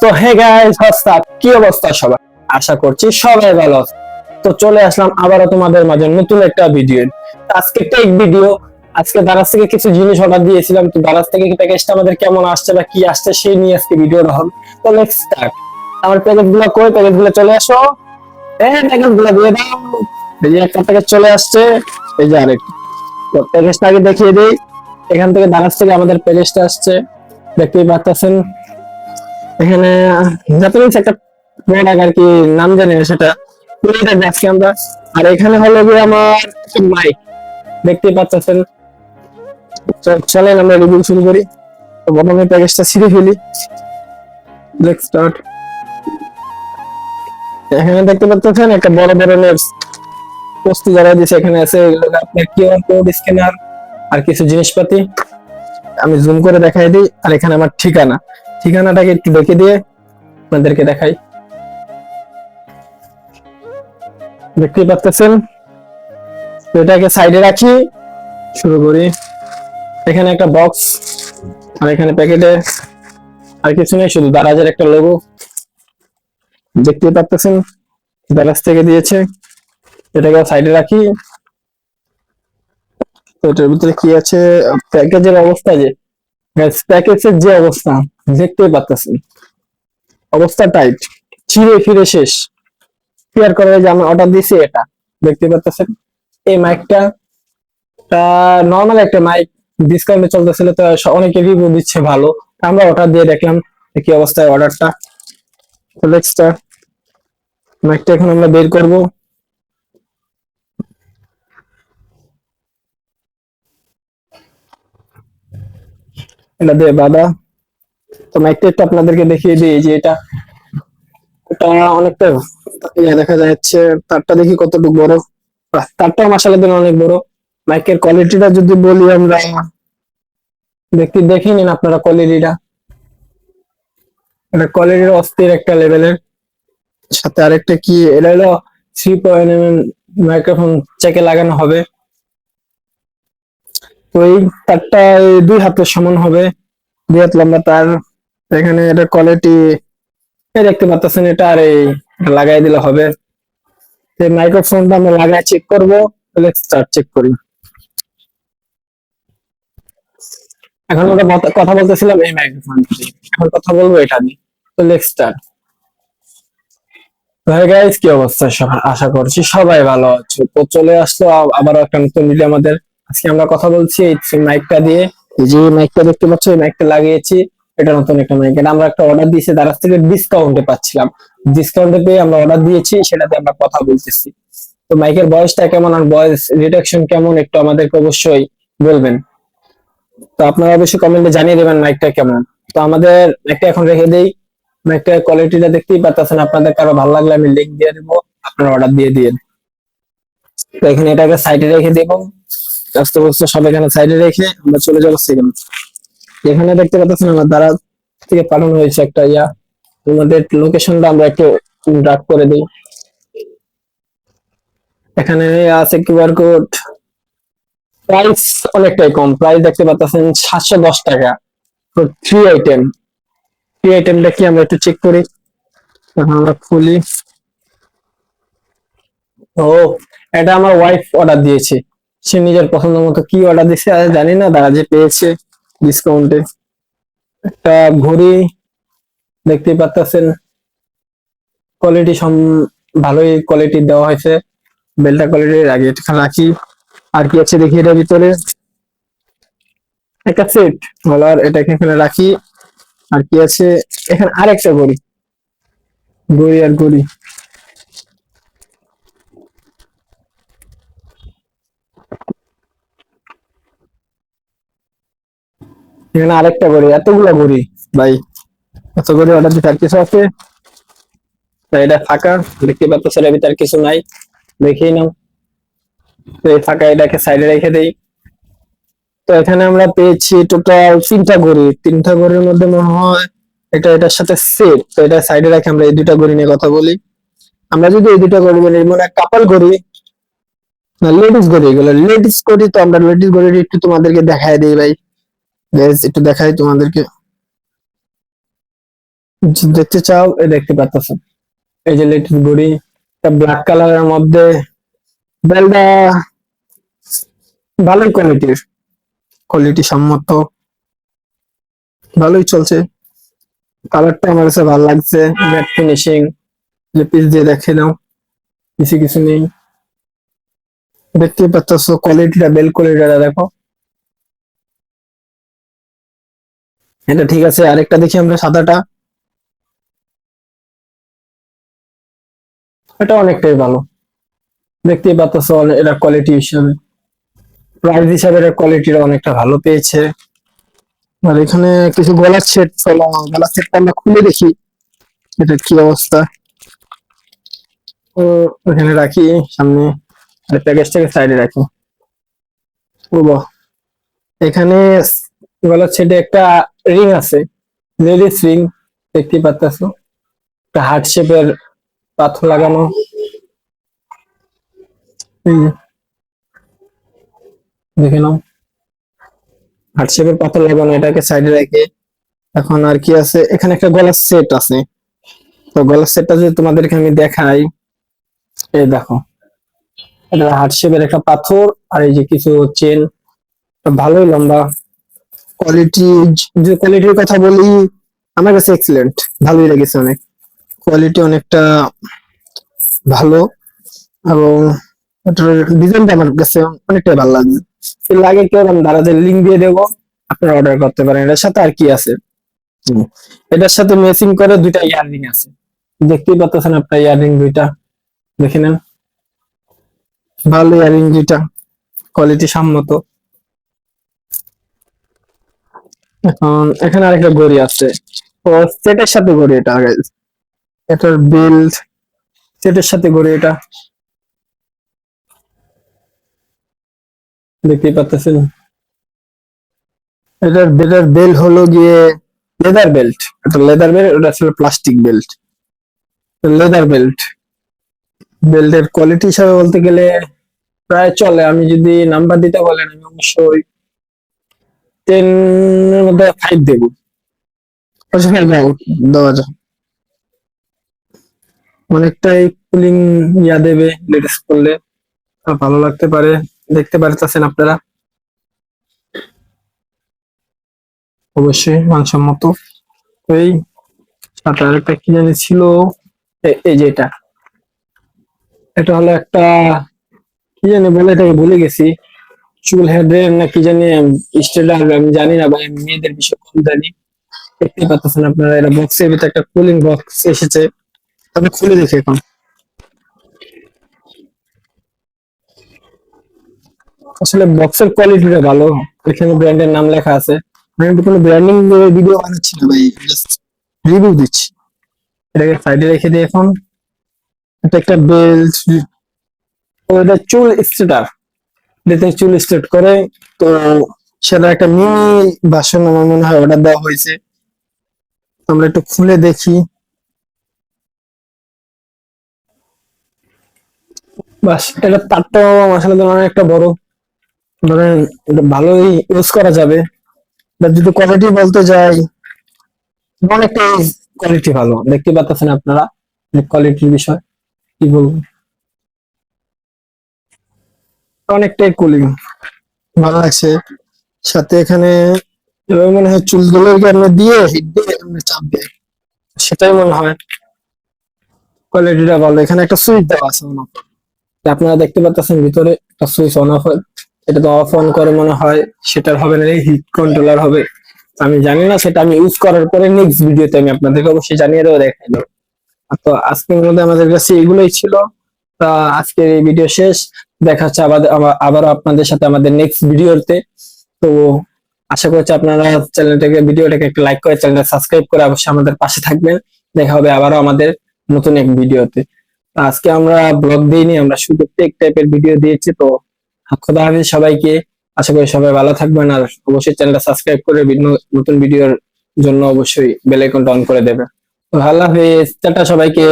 তো hey guys, WhatsApp, কি অবস্থা সবার? আশা করছি সবাই ভালো আছে। তো চলে আসলাম আবারও তোমাদের মাঝে নতুন একটা ভিডিও। আজকে টেক ভিডিও। আজকে দারাজ থেকে কিছু জিনিস অর্ডার দিয়েছিলাম, তো দারাজ থেকে প্যাকেজটা আমাদের কেমন আসছে বা কি আসছে সেই নিয়ে আজকে ভিডিওটা হবে। তো লেটস স্টার্ট। আমার প্যাকেজগুলো কই? প্যাকেজগুলো চলে আসো। প্যাকেজগুলো দিয়ে দাও। এই যে একটা প্যাকেজ চলে আসছে, এই যে আরেকটা। তো প্যাকেজটা আগে দেখিয়ে দিই। এখান থেকে দারাজ থেকে আমাদের প্যাকেজটা আসছে, দেখতেই পাচ্ছেন। এখানে জাপানিজ একটা প্রোডাক্ট আর কি, নাম জানি না সেটা, এটা দেখছি আমরা। আর এখানে হলো গিয়ে আমার মাইক, দেখতেই পাচ্ছেন। চলেন আমরা রিভিউ শুরু করি। তো প্রথমে প্যাকেজটা ছিঁড়ে ফেলি। Let's start. এখানে দেখতে পাচ্ছেন একটা বড় ধরনের বস্তু যারা দিয়েছে, এখানে আছে আপনার কিউআর কোড, স্ক্যানার আর কিছু জিনিসপাতি। আমি জুম করে দেখাই দিই। আর এখানে আমার ঠিকানাটাকে একটু দেখে দিয়ে আপনাদেরকে দেখাই। দেখতেই পাচ্ছেন। তো এটাকে সাইডে রাখি, শুরু করি। এখানে একটা বক্স, আর এখানে প্যাকেটে আর কিছু নেই, শুধু দারাজের একটা লোগো দেখতে পাচ্ছেন, দারাজ থেকে দিয়েছে। এটাকে সাইডে রাখি। তো এটার ভিতরে কি আছে? প্যাকেজের অবস্থা প্যাকেজের যে অবস্থা দেখতে পাচ্ছেন, অবস্থা টাইট, ছিঁড়ে ফিরে শেষ। ক্লিয়ার করে যে আমি অর্ডার দিয়েছি এটা, দেখতে পাচ্ছেন। এই মাইকটা নর্মাল একটা মাইক, ডিসকাউন্টে চলতেছিল, তো অনেকে রিভিউ দিচ্ছে ভালো। আমরা অর্ডার দিয়ে দেখলাম কি অবস্থায় অর্ডারটা। মাইকটা এখন আমরা বের করব। এটা দিয়ে বাঁধা। তো মাইকটা একটু আপনাদেরকে দেখিয়ে দিই যে এটা অনেকটা দেখা যাচ্ছে। তারটা দেখি কতটুকু বড়। তারটাও মাসালের জন্য অনেক বড়। মাইকের কোয়ালিটিটা যদি বলি আমরা, দেখে নিন আপনারা কোয়ালিটিটা। এটা কোয়ালিটির অস্থির একটা লেভেলের। সাথে আরেকটা কি, এটা হলো 3.mm মাইক্রোফোন চেকে লাগানো হবে। তো এই তারটা 2 হাতের সমান হবে, 2 হাত লম্বা তার। এখানে এটা কোয়ালিটি দেখতে পাচ্ছেন, এটা আর এই লাগাই দিলে হবে। এই মাইক্রোফোনটা আমরা লাগাই চেক করবো। লেটস স্টার্ট, চেক করি। এখন আমরা কথা বলতেছিলাম এই মাইক্রোফোন দিয়ে, এখন কথা বলবো এটা দিয়ে। তো লেটস স্টার্ট। ভাই গাইস, কি অবস্থা সবার? আশা করছি সবাই ভালো আছো। তো চলে আসলো আবারও একটা নতুন ভিডিও আমাদের। আজকে আমরা কথা বলছি এই মাইকটা দিয়ে। এই যে মাইকটা দেখতে পাচ্ছ, এই মাইকটা লাগিয়েছি। এটা নতুন একটা মাইক, এটা আমরা একটা অর্ডার দিয়েছি, দারাজ থেকে ডিসকাউন্টে পাচ্ছিলাম। ডিসকাউন্টে পেয়ে আমরা অর্ডার দিয়েছি, সেটাতে আমরা কথা বলতেছি। তো মাইকের ভয়েসটা কেমন আর ভয়েস রিডাকশন কেমন একটু আমাদেরকে অবশ্যই বলবেন। তো আপনারা অবশ্যই কমেন্টে জানিয়ে দেবেন মাইকটা কেমন। তো আমাদের মাইকটা এখন রেখে দেই। মাইকটা কোয়ালিটিটা দেখতেই পাচ্ছেন, আপনাদের কারো ভালো লাগলে আমি লিংক দিয়ে দেবো, আপনারা অর্ডার দিয়ে দিন। তো এখানে এটাকে সাইডে রেখে দেব। আস্তে আস্তে সব এখানে সাইডে রেখে আমরা চলে যাবো সেখানে। এখানে দেখতে পাচ্ছেন আমার দ্বারা থেকে পাঠানো হয়েছে একটা আমাদের লোকেশনটা আমরা একটু ড্রাগ করে দিই। এখানে আছে কিউআর কোড। প্রাইস অনেকটাই কম, প্রাইস দেখতে পাচ্ছেন 710 টাকা। তো থ্রি আইটেমটা কি আমরা একটু চেক করি। এখন আমরা খুলি। ও, এটা আমার ওয়াইফ অর্ডার দিয়েছে। সে নিজের পছন্দ মতো কি অর্ডার দিয়েছে জানি না, তারা যে পেয়েছে ডিসকাউন্টে। একটা ঘড়ি দেখতেই পাচ্ছেন, কোয়ালিটি ভালোই কোয়ালিটি দেওয়া হয়েছে। বেলটা কোয়ালিটির, আগে এটা রাখি। আর কি আছে দেখি এটার ভিতরে। একটা সেট গলার, এটাকে এখানে রাখি। আর কি আছে এখানে? আরেকটা ঘড়ি, ঘড়ি। এখানে আরেকটা ঘড়ি, এতগুলা ঘড়ি ভাই, এত ঘড়ি অর্ডার দিতে। আর কিছু আছে? তো এটা ফাঁকা, দেখতে পাচ্ছেন এর ভিতরে কিছু নাই, দেখেই নাও। তো এই ফাঁকা এটাকে সাইডে রেখে দেই। তো এখানে আমরা পেয়েছি টোটাল 3টা ঘড়ি। 3টা ঘড়ির মধ্যে মনে হয় এটার সাথে সেট। তো এটা সাইডে রাখি, আমরা এই 2টা ঘড়ি নিয়ে কথা বলি। আমরা যদি এই 2টা ঘড়ি বলি, মনে হয় কাপল ঘড়ি না লেডিস ঘড়ি, এগুলো লেডিস ঘড়ি। তো আমরা লেডিস ঘড়ি একটু তোমাদেরকে দেখাই দিই ভাই। একটু দেখাই তোমাদেরকে। দেখতে চাও এই দেখতে পাচ্ছ, এই যে লেটেস্ট ঘড়ি, একটা ব্ল্যাক কালারের মধ্যে। বেলটা ভালোই কোয়ালিটির, কোয়ালিটি সম্মত, ভালোই চলছে। কালারটা আমার কাছে ভালো লাগছে, ম্যাট ফিনিশিং। যে পিস দিয়ে দেখে নাও, কিছু কিছু নেই, দেখতে পাচ্ছ কোয়ালিটিটা, বেল কোয়ালিটিটা দেখো। এটা ঠিক আছে। আরেকটা দেখি আমরা, সাদাটা, এটা অনেকটাই ভালো, দেখতেই পাচ্ছ। এটা কোয়ালিটি হিসাবে, প্রাইস হিসাবে এর কোয়ালিটিটা অনেকটা ভালো পেয়েছে। আর এখানে কিছু গলার সেট, গলার সেটটা আমরা খুলে দেখি এটা কি অবস্থা। ও ওখানে রাখি সামনে, আর প্যাকেজটাকে সাইডে রাখি। ও বাহ, এখানে গলার সেটে একটা রিং আছে, লেডিস রিং, দেখতে পাচ্ছ। একটা হার্ট শেপের পাথর লাগানো, এই যে দেখে নাও, হার্ট শেপের পাথর লাগানো। এটাকে সাইডে রেখে এখন আর কি আছে, এখানে একটা গলার সেট আছে। তো গলার সেটটা যদি তোমাদেরকে আমি দেখাই, এই দেখো, এটা হার্ট শেপের একটা পাথর, আর এই যে কিছু চেন, ভালোই লম্বা। কোয়ালিটি, যে কোয়ালিটির কথা বলি, আমার কাছে এক্সিলেন্ট, ভালোই লেগেছে অনেক, কোয়ালিটি অনেকটা ভালো। এবং এটার ডিজাইনটা আমার কাছে অনেকটাই ভালো লাগছে। এর লাগে কেউ, আমি দাদাদের লিঙ্ক দিয়ে দেবো, আপনারা অর্ডার করতে পারেন। এটার সাথে আর কি আছে, এটার সাথে ম্যাচিং করে দুইটা ইয়াররিং আছে, দেখতেই পাচ্ছেন আপনার, ইয়াররিং দুইটা, দেখে নেন, ভালো ইয়াররিং দুইটা, কোয়ালিটি সম্মত। এখন এখানে আরেকটা ঘড়ি আছে, ও সেটের সাথে ঘড়ি, এটা guys। এটার বেল্ট সেটের সাথে ঘড়ি, এটা দেখতেই পাচ্ছেন। এটার বেল্ট হলো গিয়ে লেদার বেল্ট, এটা লেদার বেল্ট, ওটা ছিল প্লাস্টিক বেল্ট, লেদার বেল্ট। বেল্টের কোয়ালিটি হিসাবে বলতে গেলে প্রায় চলে, আমি যদি নাম্বার দিতে বলেন আমি অবশ্যই 10 এর মধ্যে 5 দেবো। দেওয়া যায়, অনেকটাই কুলিং ইয়া দেবে লেটেস্ট করলে, ভালো লাগতে পারে, দেখতে পারতেছেন আপনারা, অবশ্যই মানসম্মত। এই সাথে আরেকটা কি জানি ছিল, এই যে এটা, এটা হলো একটা কি জানি বলে, এটাকে ভুলে গেছি, চুল হেডের না কি জানি, স্টেডার, আমি জানি না ভাই, আমি মেয়েদের বিষয় কম জানি। দেখতে পাচ্ছেন আপনারা, এটা বক্সের ভিতরে একটা কুলিং বক্স এসেছে, তবে খুলে দেখি এখন। আসলে বক্সের কোয়ালিটিটা ভালো, এখানে ব্র্যান্ডের নাম লেখা আছে। আমি কোনো ব্র্যান্ডিং ভিডিও বানাচ্ছি না ভাই, জাস্ট রিভিউ দিচ্ছি। এটাকে সাইডে রেখে দিই এখন। এটা একটা বেল্ট, ও এটা চুল স্ট্রেটার, এটাতে চুল স্ট্রেট করে। তো সেটা একটা মিনি ভার্সন আমার মনে হয় অর্ডার দেওয়া হয়েছে, আমরা একটু খুলে দেখি। বাস, এটা তারটাও আসলে অনেকটা বড়, ধরেন এটা ভালোই ইউজ করা যাবে। এবার যদি কোয়ালিটি বলতে যাই, অনেকটা কোয়ালিটি ভালো, দেখতে পাচ্ছেন আপনারা, কোয়ালিটির বিষয় কি বলবো, অনেকটাই কুলিং, ভালো লাগছে। সাথে এখানে এবার মনে হয় চুলগুলোকে আপনি দিয়ে হিট দিয়ে আপনি চাপ দিয়ে, সেটাই মনে হয় কোয়ালিটিটা ভালো। এখানে একটা সুইচ দেওয়া আছে অন অফ, আপনারা দেখতে পাচ্ছেন ভিতরে একটা সুইচ অন অফ হয়, এটা তো অফ অন করে মনে হয় সেটার হবে না, হিট কন্ট্রোলার হবে। আমি জানি না, সেটা আমি ইউজ করার পরে নেক্সট ভিডিওতে আমি আপনাদেরকে অবশ্যই জানিয়ে দেবো, দেখাই দেবো। তো আজকের মধ্যে আমাদের কাছে এগুলোই ছিল। তা আজকের এই ভিডিও শেষ, দেখা হচ্ছে আবারও আপনাদের সাথে আমাদের নেক্সট ভিডিওতে। তো আশা করছি আপনারা চ্যানেলটাকে, ভিডিওটাকে একটা লাইক করে, চ্যানেলটা সাবস্ক্রাইব করে অবশ্যই আমাদের পাশে থাকবেন। দেখা হবে আবারও আমাদের নতুন এক ভিডিওতে। আজকে আমরা ব্লগ দিইনি, আমরা শুধু টেক টাইপের ভিডিও দিয়েছি। তো খোদা হাফেজ সবাইকে, আশা করি সবাই ভালো থাকবেন, আর অবশ্যই চ্যানেলটা সাবস্ক্রাইব করে নতুন ভিডিওর জন্য অবশ্যই বেল আইকনটা অন করে দেবে। তো আল্লাহ হাফেজ, টাটা সবাইকে।